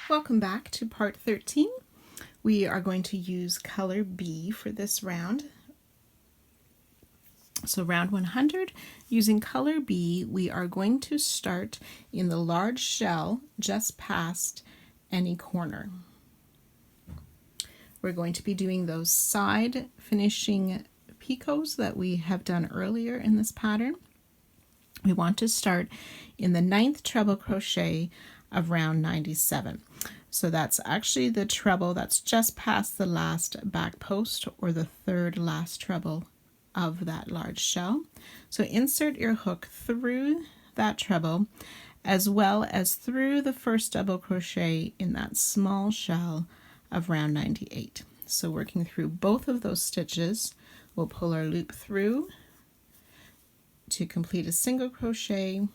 Welcome back to part 13. We are going to use color B for this round. So round 100, using color B, we are going to start in the large shell just past any corner. We're going to be doing those side finishing picots that we have done earlier in this pattern. We want to start in the 9th treble crochet of round 97. So that's actually the treble that's just past the last back post, or the third last treble of that large shell. So insert your hook through that treble as well as through the first double crochet in that small shell of round 98. So working through both of those stitches, we'll pull our loop through to complete a single crochet,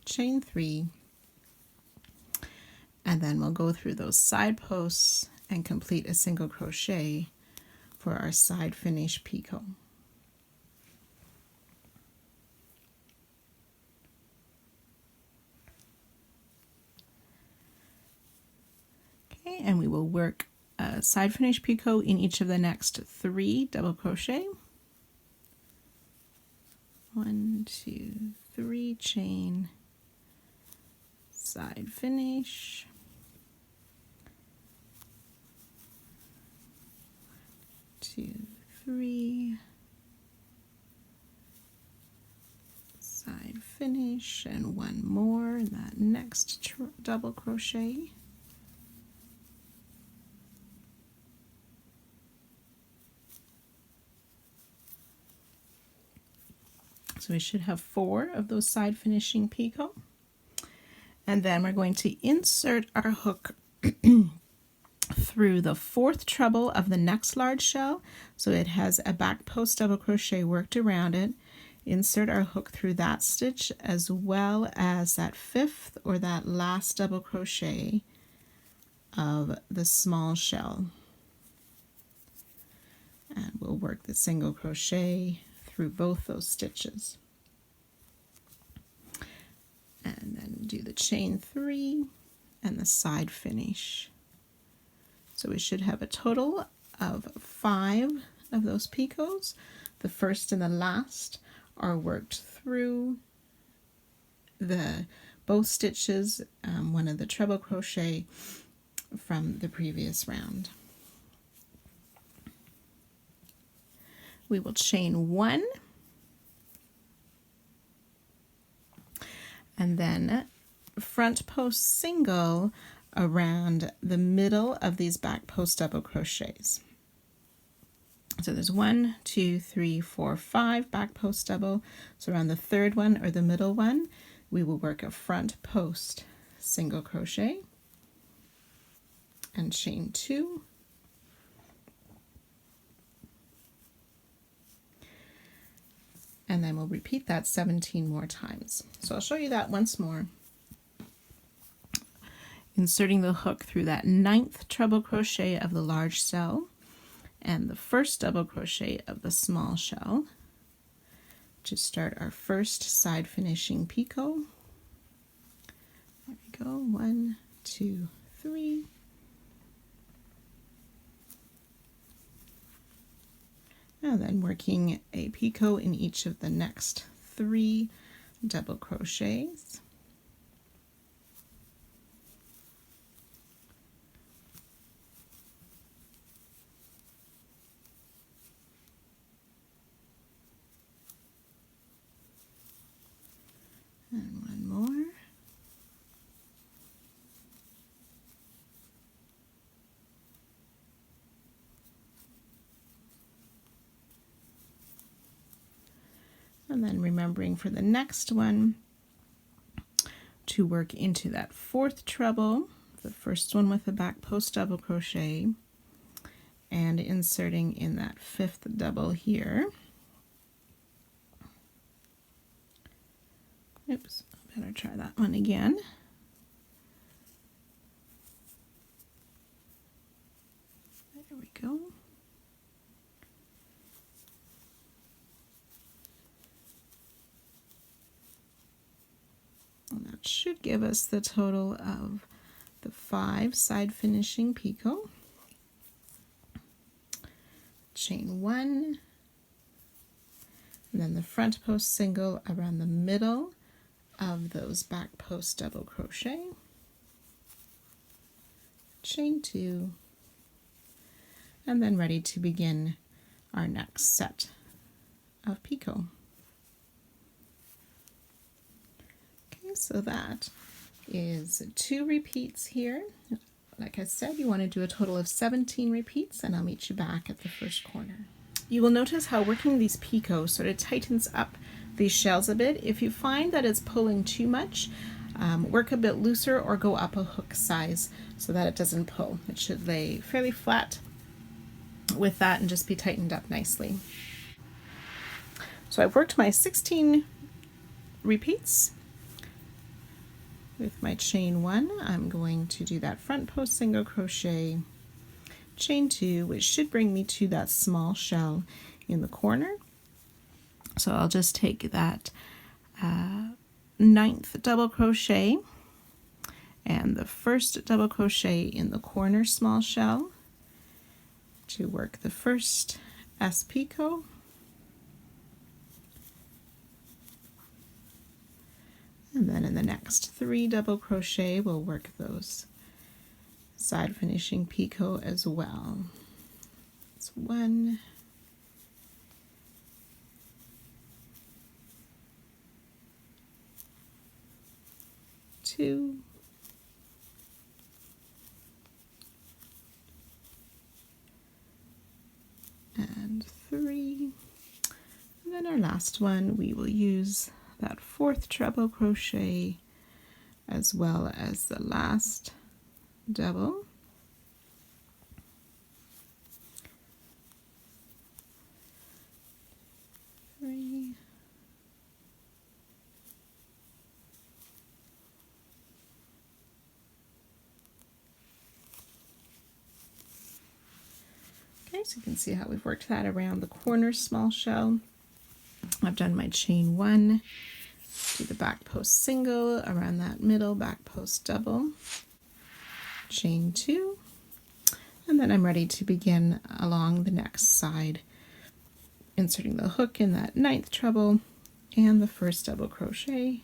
chain 3, and then we'll go through those side posts and complete a single crochet for our side finish picot. Okay, and we will work a side finish picot in each of the next 3 double crochet. 1, 2, 3, chain, side finish, 2, 3, side finish, and one more in that next double crochet. So we should have 4 of those side finishing picot. And then we're going to insert our hook through the 4th treble of the next large shell. So it has a back post double crochet worked around it. Insert our hook through that stitch as well as that 5th or that last double crochet of the small shell. And we'll work the single crochet through both those stitches. And then do the chain 3 and the side finish. So we should have a total of 5 of those picots. The first and the last are worked through both stitches, one of the treble crochet from the previous round. We will chain 1 and then front post single around the middle of these back post double crochets. So there's 1, 2, 3, 4, 5 back post double. So around the 3rd one or the middle one, we will work a front post single crochet and chain 2. And then we'll repeat that 17 more times. So I'll show you that once more. Inserting the hook through that 9th treble crochet of the large shell and the 1st double crochet of the small shell to start our first side finishing picot. There we go, 1, 2, 3. And then working a picot in each of the next 3 double crochets. And one more. And then remembering for the next one to work into that 4th treble, the first one with a back post double crochet, and inserting in that 5th double here. Oops, I better try that one again. There we go. And that should give us the total of the 5 side finishing picot, chain 1, and then the front post single around the middle of those back post double crochet, chain 2, and then ready to begin our next set of picot. Okay, so that is 2 repeats here. Like I said, you want to do a total of 17 repeats, and I'll meet you back at the first corner. You will notice how working these picots sort of tightens up these shells a bit. If you find that it's pulling too much, work a bit looser or go up a hook size so that it doesn't pull. It should lay fairly flat with that and just be tightened up nicely. So I've worked my 16 repeats. With my chain 1, I'm going to do that front post single crochet, chain 2, which should bring me to that small shell in the corner. So I'll just take that 9th double crochet and the first double crochet in the corner small shell to work the first S picot, and then in the next 3 double crochet we'll work those side finishing picot as well. It's 1, 2, and 3, and then our last one we will use that 4th treble crochet as well as the last double, three, okay, so you can see how we've worked that around the corner small shell. I've done my chain 1, do the back post single around that middle back post double, chain 2, and then I'm ready to begin along the next side, inserting the hook in that 9th treble and the first double crochet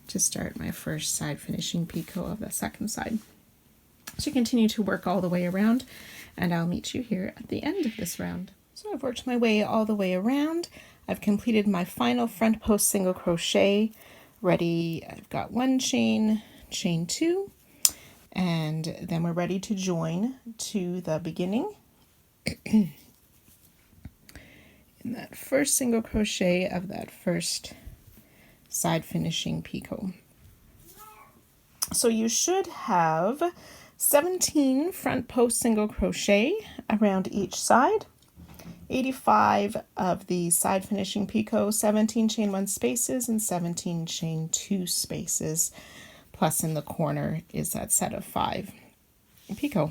to start my first side finishing picot of the second side. So continue to work all the way around, and I'll meet you here at the end of this round. So I've worked my way all the way around. I've completed my final front post single crochet. Ready, I've got 1 chain, chain 2, and then we're ready to join to the beginning. In that first single crochet of that first side finishing picot. So you should have 17 front post single crochet around each side, 85 of the side finishing picot, 17 chain 1 spaces and 17 chain 2 spaces, plus in the corner is that set of 5 picot.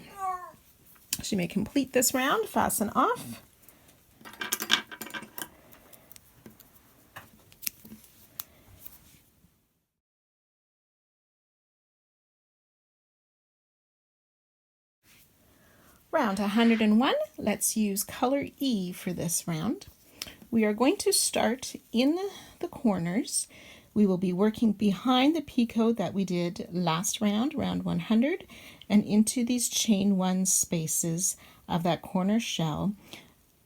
So you may complete this round, fasten off. Round 101, let's use color E for this round. We are going to start in the corners. We will be working behind the picot that we did last round, round 100, and into these chain 1 spaces of that corner shell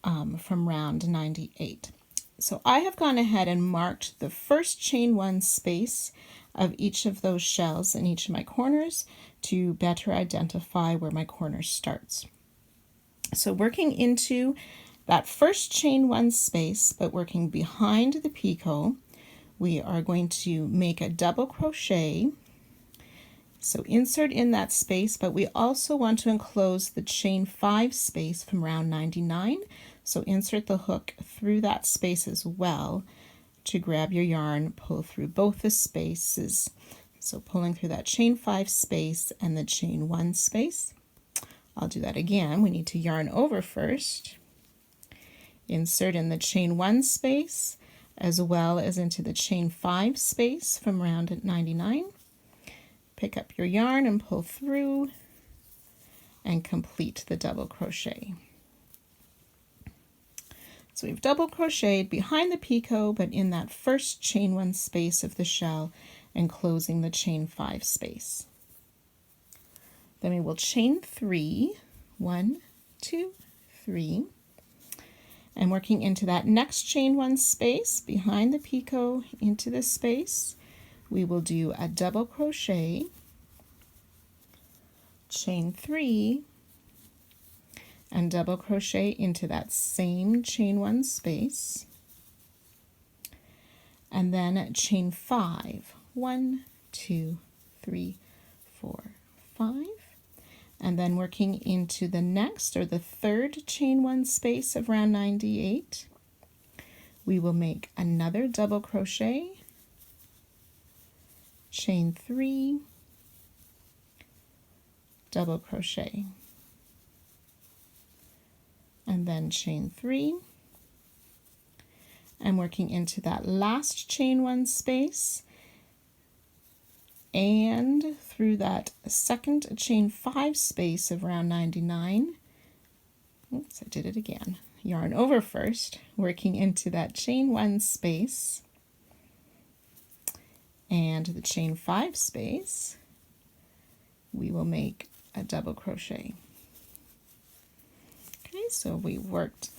from round 98. So I have gone ahead and marked the first chain 1 space of each of those shells in each of my corners to better identify where my corner starts. So working into that first chain 1 space, but working behind the picot, we are going to make a double crochet. So insert in that space, but we also want to enclose the chain 5 space from round 99. So insert the hook through that space as well to grab your yarn, pull through both the spaces. So pulling through that chain 5 space and the chain 1 space. I'll do that again. We need to yarn over first, insert in the chain 1 space as well as into the chain 5 space from round 99, pick up your yarn and pull through and complete the double crochet. So we've double crocheted behind the picot, but in that first chain 1 space of the shell and closing the chain 5 space. Then we will chain 3, 1, 2, 3, and working into that next chain 1 space behind the picot into this space, we will do a double crochet, chain 3, and double crochet into that same chain 1 space, and then chain 5, 1, 2, 3, 4, 5, and then working into the next or the third chain 1 space of round 98, we will make another double crochet, chain 3, double crochet, and then chain 3, and working into that last chain 1 space and through that second chain 5 space of round 99. Oops, I did it again. Yarn over first, working into that chain 1 space and the chain 5 space, we will make a double crochet. Okay, so we worked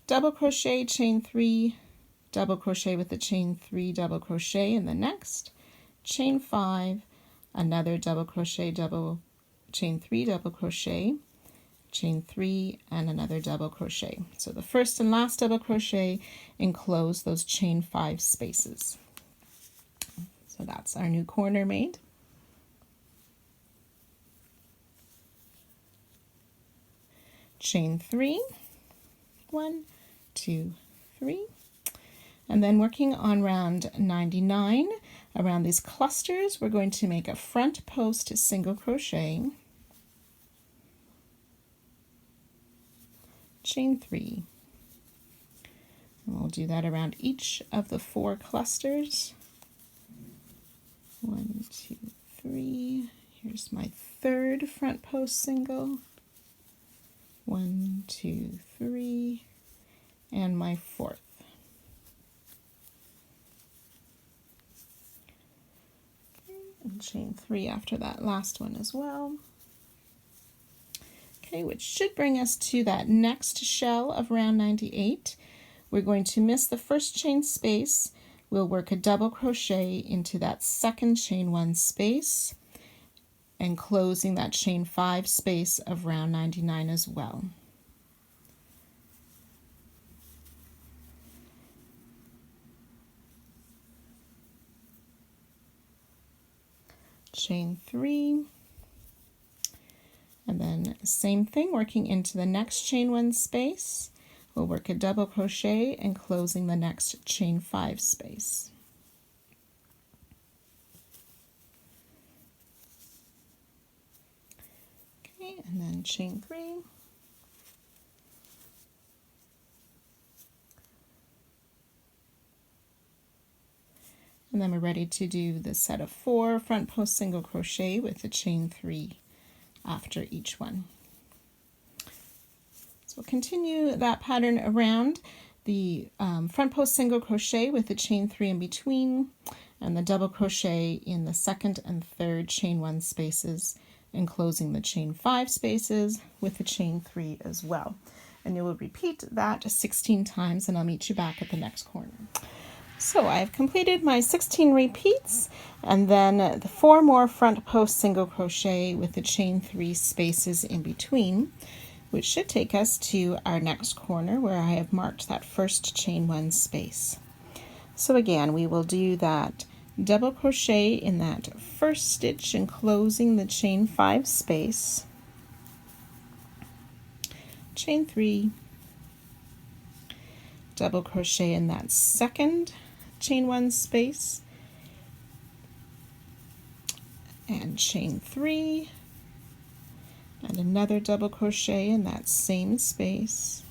double crochet, chain 3, double crochet with the chain 3, double crochet in the next, chain 5, another double crochet, double chain 3, double crochet, chain 3, and another double crochet. So the first and last double crochet enclose those chain 5 spaces. So that's our new corner made. Chain 3, 1, 2, 3, and then working on round 99, around these clusters, we're going to make a front post single crochet, chain 3. And we'll do that around each of the 4 clusters. 1, 2, 3. Here's my third front post single. 1, 2, 3, and my fourth. And chain 3 after that last one as well. Okay, which should bring us to that next shell of round 98. We're going to miss the first chain space. We'll work a double crochet into that second chain 1 space and closing that chain 5 space of round 99 as well. Chain 3, and then same thing, working into the next chain 1 space, we'll work a double crochet and closing the next chain 5 space. Okay, and then chain 3, and then we're ready to do the set of 4 front post single crochet with the chain 3 after each one. So we'll continue that pattern around the front post single crochet with the chain 3 in between and the double crochet in the second and third chain 1 spaces and closing the chain 5 spaces with the chain 3 as well. And you will repeat that 16 times and I'll meet you back at the next corner. So I've completed my 16 repeats and then the 4 more front post single crochet with the chain 3 spaces in between, which should take us to our next corner where I have marked that first chain 1 space. So again, we will do that double crochet in that first stitch enclosing the chain 5 space, chain 3, double crochet in that second chain 1 space, and chain 3, and another double crochet in that same space,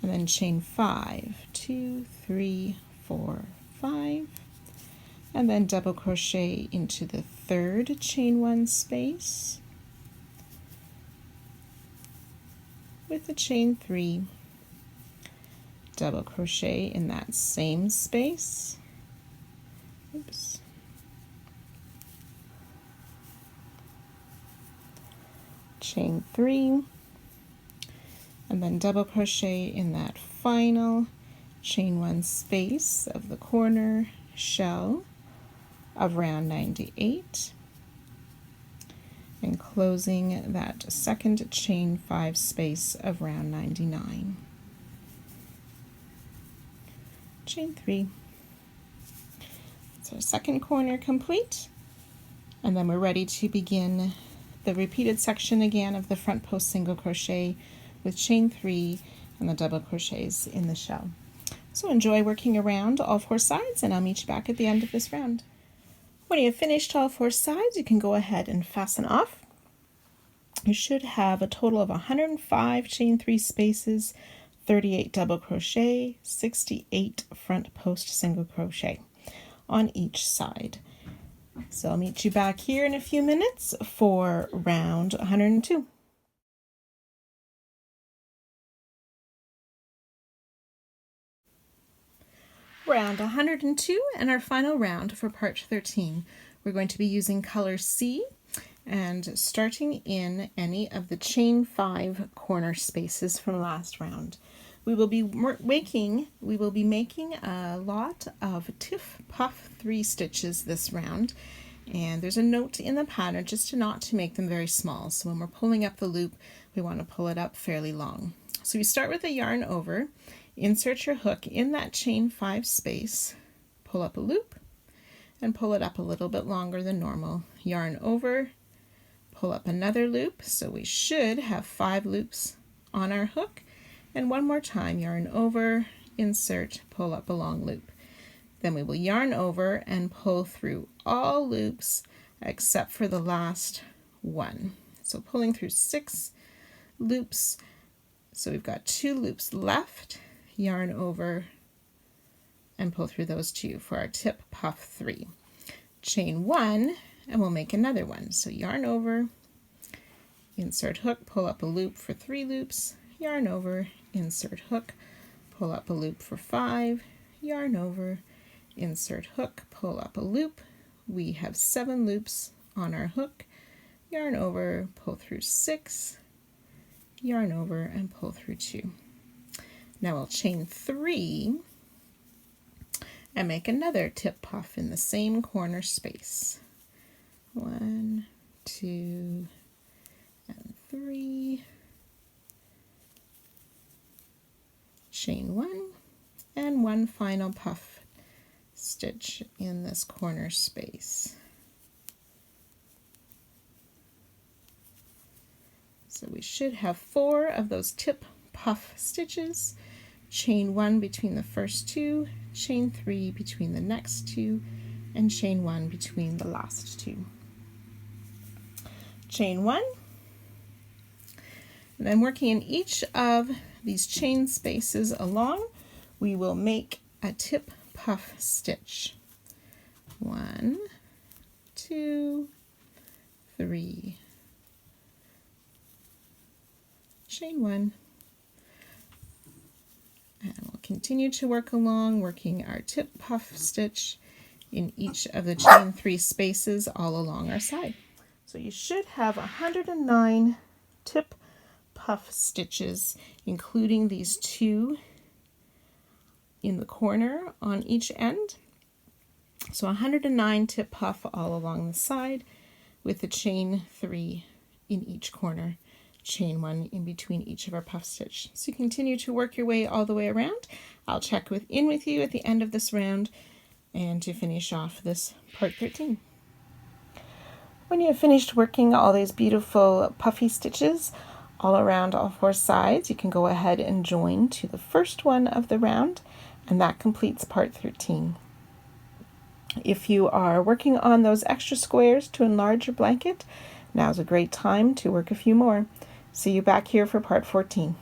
and then chain 5, 2, 3, 4, 5, and then double crochet into the third chain 1 space with the chain 3, double crochet in that same space. Oops. Chain 3, and then double crochet in that final chain 1 space of the corner shell of round 98, and closing that second chain 5 space of round 99. Chain 3. That's our second corner complete, and then we're ready to begin the repeated section again of the front post single crochet with chain 3 and the double crochets in the shell. So enjoy working around all 4 sides, and I'll meet you back at the end of this round. When you have finished all 4 sides, you can go ahead and fasten off. You should have a total of 105 chain 3 spaces, 38 double crochet, 68 front post single crochet on each side. So I'll meet you back here in a few minutes for round 102. Round 102 and our final round for part 13. We're going to be using color C and starting in any of the chain 5 corner spaces from last round. We will be making a lot of tiff puff 3 stitches this round, and there's a note in the pattern just not to make them very small. So when we're pulling up the loop, we want to pull it up fairly long. So we start with a yarn over, insert your hook in that chain 5 space, pull up a loop, and pull it up a little bit longer than normal. Yarn over, pull up another loop, so we should have 5 loops on our hook. And one more time, yarn over, insert, pull up a long loop. Then we will yarn over and pull through all loops except for the last one. So pulling through 6 loops. So we've got 2 loops left, yarn over and pull through those 2 for our tip puff 3. Chain 1 and we'll make another one. So yarn over, insert hook, pull up a loop for 3 loops, yarn over, insert hook, pull up a loop for 5, yarn over, insert hook, pull up a loop. We have 7 loops on our hook, yarn over, pull through 6, yarn over, and pull through 2. Now we'll chain 3 and make another tip puff in the same corner space. 1, 2, and 3. Chain 1 and one final puff stitch in this corner space. So we should have 4 of those tip puff stitches. Chain 1 between the first 2, chain 3 between the next 2, and chain 1 between the last 2. Chain 1, and then working in each of these chain spaces along, we will make a tip puff stitch. 1, 2, 3, chain 1, and we'll continue to work along, working our tip puff stitch in each of the chain 3 spaces all along our side. So you should have 109 tip puff stitches, including these 2 in the corner on each end. So 109 tip puff all along the side with the chain 3 in each corner, chain 1 in between each of our puff stitch. So you continue to work your way all the way around. I'll check in with you at the end of this round and to finish off this part 13. When you have finished working all these beautiful puffy stitches all around all 4 sides, you can go ahead and join to the first one of the round, and that completes part 13. If you are working on those extra squares to enlarge your blanket, now's a great time to work a few more. See you back here for part 14.